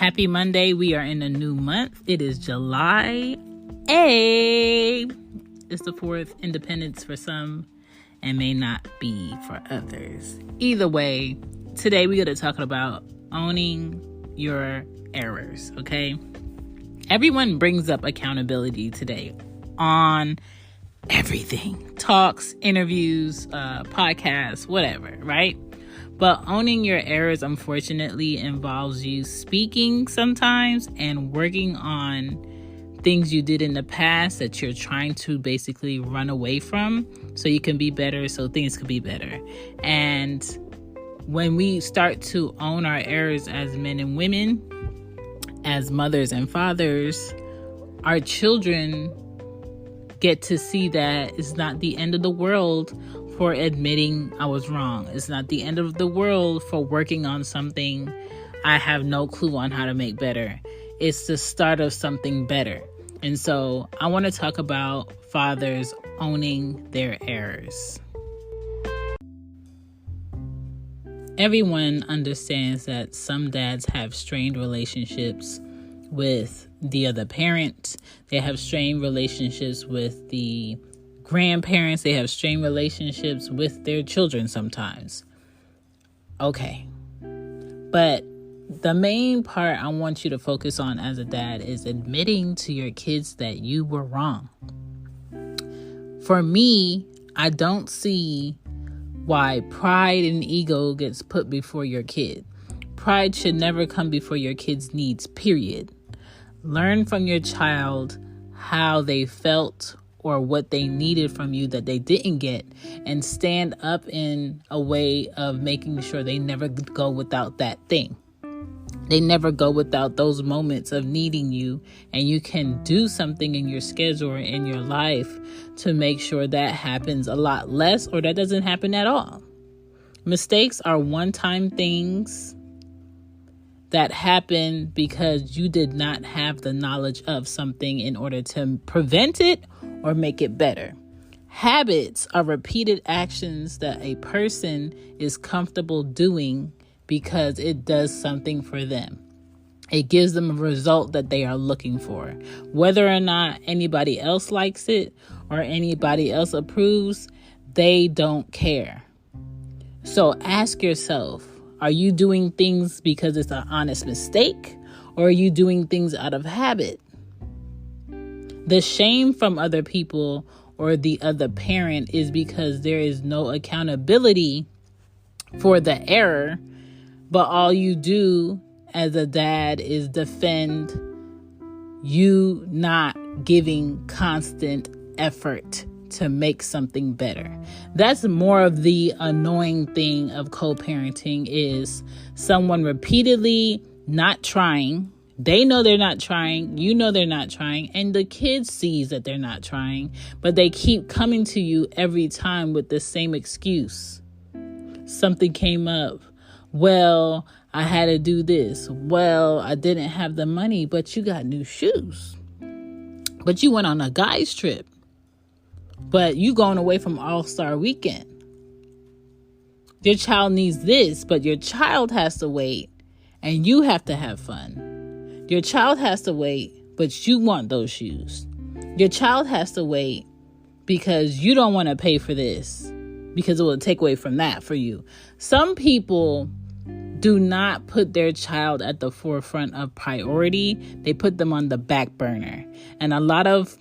Happy Monday. We are in a new month. It is July 8th. It's the 4th, Independence for some and may not be for others. Either way, today we're going to talk about owning your errors, okay? Everyone brings up accountability today on everything. Talks, interviews, podcasts, whatever, right? But owning your errors, unfortunately, involves you speaking sometimes and working on things you did in the past that you're trying to basically run away from so you can be better, so things can be better. And when we start to own our errors as men and women, as mothers and fathers, our children get to see that it's not the end of the world for admitting I was wrong. It's not the end of the world for working on something I have no clue on how to make better. It's the start of something better. And so I want to talk about fathers owning their errors. Everyone understands that some dads have strained relationships with the other parent. They have strained relationships with the grandparents. They have strained relationships with their children sometimes. Okay. But the main part I want you to focus on as a dad is admitting to your kids that you were wrong. For me, I don't see why pride and ego gets put before your kid. Pride should never come before your kid's needs, period. Learn from your child how they felt or what they needed from you that they didn't get, and stand up in a way of making sure they never go without that thing. They never go without those moments of needing you, and you can do something in your schedule or in your life to make sure that happens a lot less or that doesn't happen at all. Mistakes are one-time things that happen because you did not have the knowledge of something in order to prevent it or make it better. Habits are repeated actions that a person is comfortable doing because it does something for them. It gives them a result that they are looking for. Whether or not anybody else likes it or anybody else approves, they don't care. So ask yourself, are you doing things because it's an honest mistake, or are you doing things out of habit? The shame from other people or the other parent is because there is no accountability for the error, but all you do as a dad is defend you not giving constant effort to make something better. That's more of the annoying thing of co-parenting, is someone repeatedly not trying. They know they're not trying. You know they're not trying. And the kid sees that they're not trying, but they keep coming to you every time with the same excuse. Something came up. Well, I had to do this. Well, I didn't have the money, but you got new shoes. But you went on a guy's trip. But you going away from All-Star Weekend. Your child needs this, but your child has to wait and you have to have fun. Your child has to wait, but you want those shoes. Your child has to wait because you don't want to pay for this because it will take away from that for you. Some people do not put their child at the forefront of priority. They put them on the back burner. And a lot of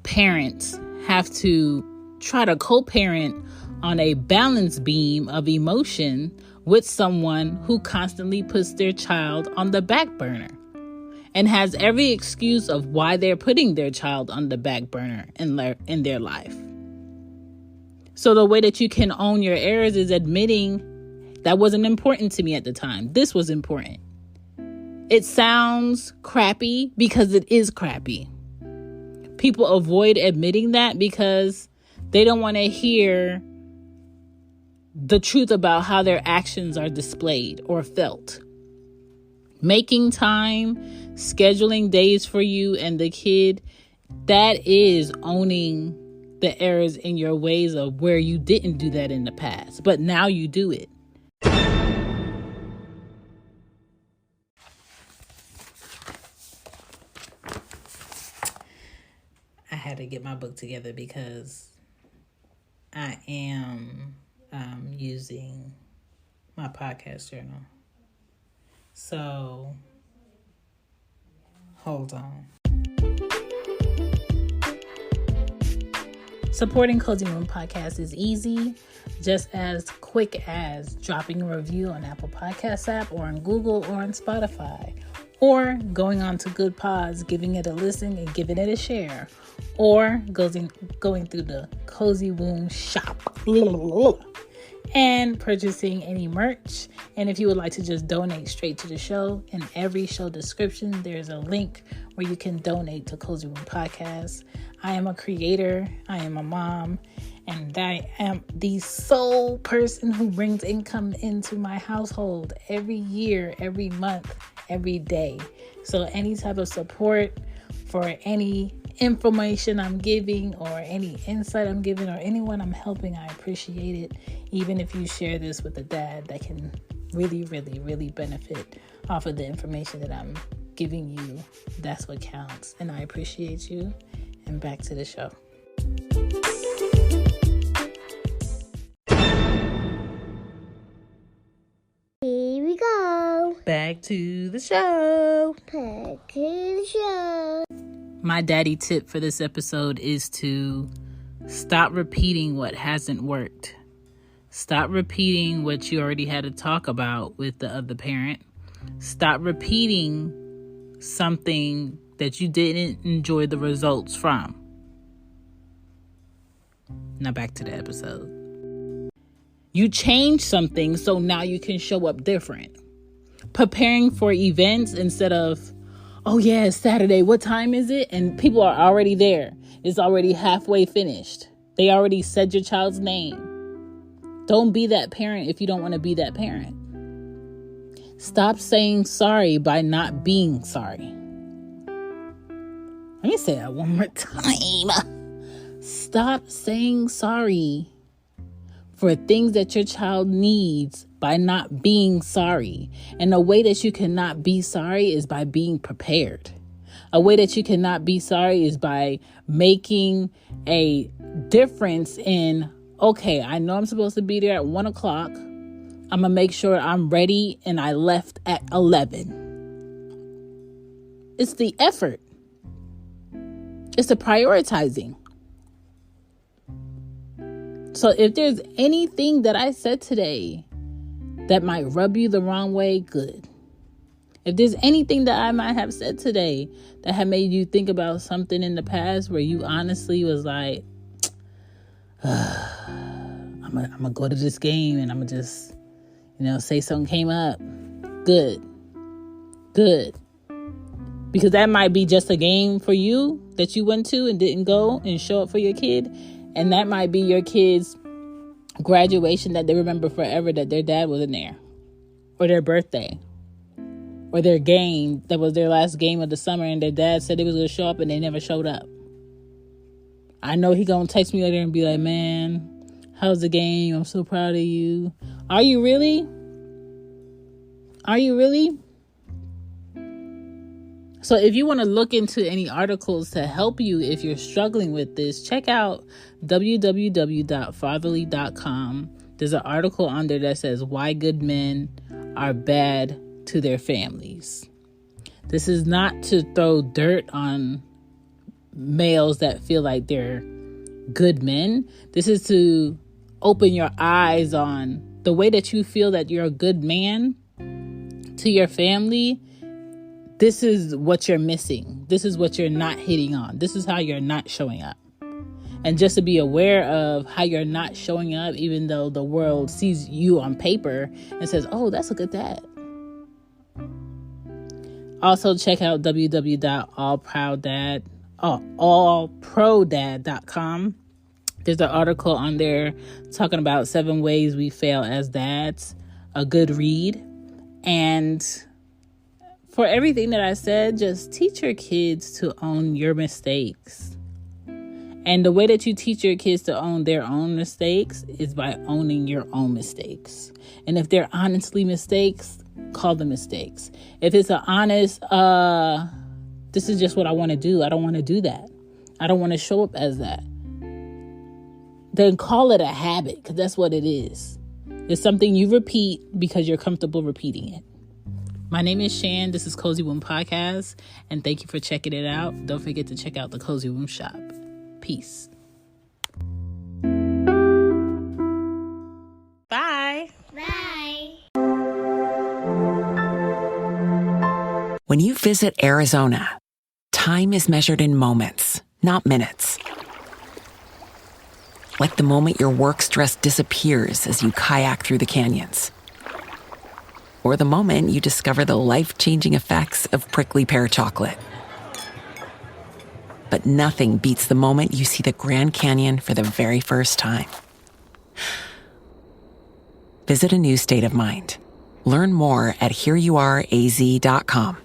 parents have to try to co-parent on a balance beam of emotion with someone who constantly puts their child on the back burner and has every excuse of why they're putting their child on the back burner in their life. So the way that you can own your errors is admitting that wasn't important to me at the time. This was important. It sounds crappy because it is crappy. People avoid admitting that because they don't want to hear the truth about how their actions are displayed or felt. Making time, scheduling days for you and the kid, that is owning the errors in your ways of where you didn't do that in the past, but now you do it. had to get my book together because I am using my podcast journal. So, hold on. Supporting Cozy Womb Podcast is easy, just as quick as dropping a review on Apple Podcasts app or on Google or on Spotify, or going on to Good Pods, giving it a listen and giving it a share, or going through the Cozy Womb shop and purchasing any merch. And if you would like to just donate straight to the show, in every show description, there's a link where you can donate to Cozy Womb Podcast. I am a creator, I am a mom, and I am the sole person who brings income into my household every year, every month, every day. So any type of support for any information I'm giving or any insight I'm giving or anyone I'm helping, I appreciate it. Even if you share this with a dad that can really, really, really benefit off of the information that I'm giving you, that's what counts. And I appreciate you. And back to the show. Here we go. Back to the show. Back to the show. My daddy tip for this episode is to stop repeating what hasn't worked. Stop repeating what you already had to talk about with the other parent. Stop repeating something that you didn't enjoy the results from. Now back to the episode. You change something so now you can show up different. Preparing for events instead of, oh yeah, it's Saturday, what time is it? And people are already there. It's already halfway finished. They already said your child's name. Don't be that parent if you don't want to be that parent. Stop saying sorry by not being sorry. Let me say that one more time. Stop saying sorry for things that your child needs by not being sorry. And a way that you cannot be sorry is by being prepared. A way that you cannot be sorry is by making a difference in, okay, I know I'm supposed to be there at 1 o'clock. I'm going to make sure I'm ready and I left at 11. It's the effort. It's the prioritizing. So if there's anything that I said today that might rub you the wrong way, good. If there's anything that I might have said today that had made you think about something in the past where you honestly was like, I'm gonna go to this game and I'm gonna just, say something came up. Good. Because that might be just a game for you that you went to and didn't go and show up for your kid. And that might be your kid's graduation that they remember forever that their dad wasn't there. Or their birthday. Or their game that was their last game of the summer and their dad said they was going to show up and they never showed up. I know he going to text me later and be like, man, how's the game? I'm so proud of you. Are you really? So if you want to look into any articles to help you if you're struggling with this, check out www.fatherly.com. There's an article on there that says why good men are bad to their families. This is not to throw dirt on males that feel like they're good men. This is to open your eyes on the way that you feel that you're a good man to your family. This is what you're missing. This is what you're not hitting on. This is how you're not showing up. And just to be aware of how you're not showing up, even though the world sees you on paper and says, oh, that's a good dad. Also, check out allprodad.com. There's an article on there talking about 7 ways we fail as dads. A good read. And for everything that I said, just teach your kids to own your mistakes. And the way that you teach your kids to own their own mistakes is by owning your own mistakes. And if they're honestly mistakes, call them mistakes. If it's an honest, this is just what I want to do, I don't want to do that. I don't want to show up as that. Then call it a habit, because that's what it is. It's something you repeat because you're comfortable repeating it. My name is Shan. This is Cozy Womb Podcast, and thank you for checking it out. Don't forget to check out the Cozy Womb shop. Peace. Bye. Bye. When you visit Arizona, time is measured in moments, not minutes. Like the moment your work stress disappears as you kayak through the canyons. Or the moment you discover the life-changing effects of prickly pear chocolate. But nothing beats the moment you see the Grand Canyon for the very first time. Visit a new state of mind. Learn more at hereyouareaz.com.